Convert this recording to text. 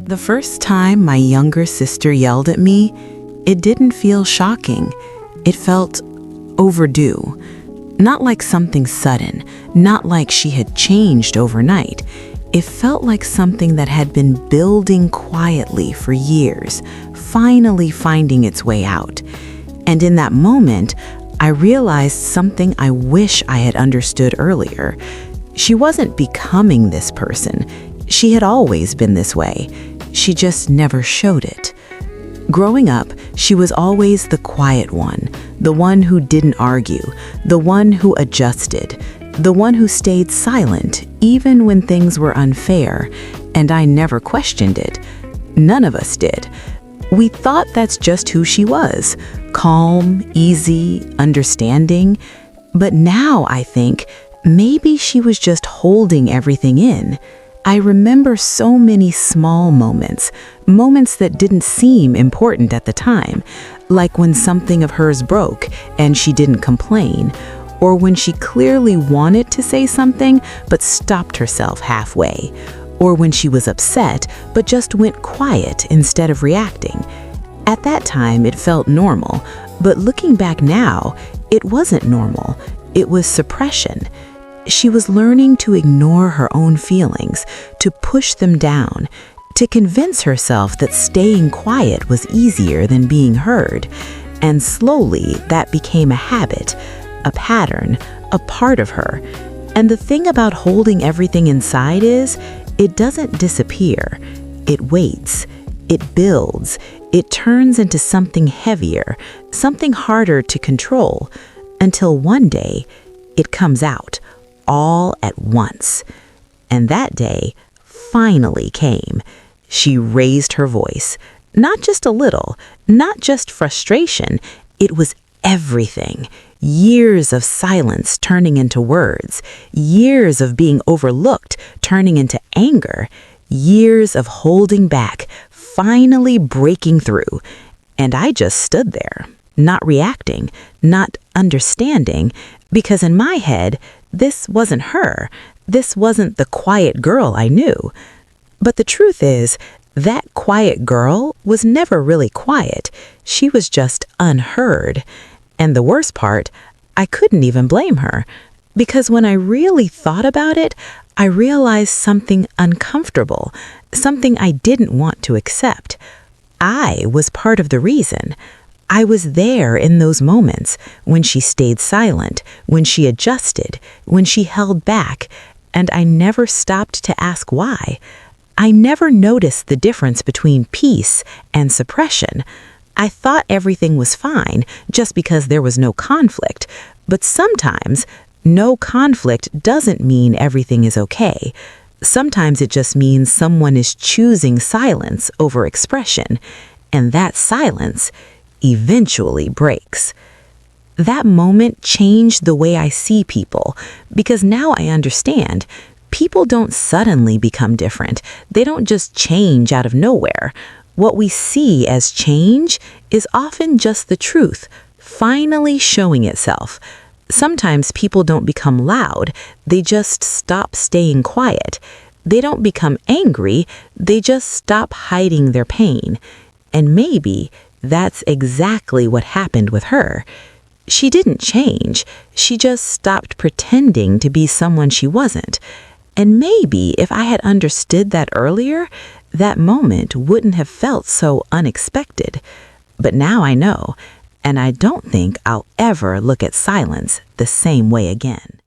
The first time my younger sister yelled at me, it didn't feel shocking. It felt overdue. Not like something sudden, not like she had changed overnight. It felt like something that had been building quietly for years, finally finding its way out. And in that moment, I realized something I wish I had understood earlier. She wasn't becoming this person. She had always been this way. She just never showed it. Growing up, she was always the quiet one, the one who didn't argue, the one who adjusted, the one who stayed silent even when things were unfair, and I never questioned it. None of us did. We thought that's just who she was, calm, easy, understanding. But now I think maybe she was just holding everything in. I remember so many small moments that didn't seem important at the time, like when something of hers broke and she didn't complain, or when she clearly wanted to say something but stopped herself halfway, or when she was upset but just went quiet instead of reacting. At that time, it felt normal, but looking back now, it wasn't normal. It was suppression. She was learning to ignore her own feelings, to push them down, to convince herself that staying quiet was easier than being heard. And slowly, that became a habit, a pattern, a part of her. And the thing about holding everything inside is, it doesn't disappear. It waits. It builds. It turns into something heavier, something harder to control, until one day, it comes out, all at once. And that day finally came. She raised her voice, not just a little, not just frustration, it was everything. Years of silence turning into words, years of being overlooked turning into anger, years of holding back, finally breaking through. And I just stood there, not reacting, not understanding, because in my head, this wasn't her. This wasn't the quiet girl I knew. But the truth is, that quiet girl was never really quiet. She was just unheard. And the worst part, I couldn't even blame her. Because when I really thought about it, I realized something uncomfortable, something I didn't want to accept. I was part of the reason. I was there in those moments when she stayed silent, when she adjusted, when she held back, and I never stopped to ask why. I never noticed the difference between peace and suppression. I thought everything was fine just because there was no conflict, but sometimes no conflict doesn't mean everything is okay. Sometimes it just means someone is choosing silence over expression, and that silence eventually breaks. That moment changed the way I see people, because now I understand people don't suddenly become different. They don't just change out of nowhere. What we see as change is often just the truth, finally showing itself. Sometimes people don't become loud, they just stop staying quiet. They don't become angry, they just stop hiding their pain. And maybe that's exactly what happened with her. She didn't change. She just stopped pretending to be someone she wasn't. And maybe if I had understood that earlier, that moment wouldn't have felt so unexpected. But now I know, and I don't think I'll ever look at silence the same way again.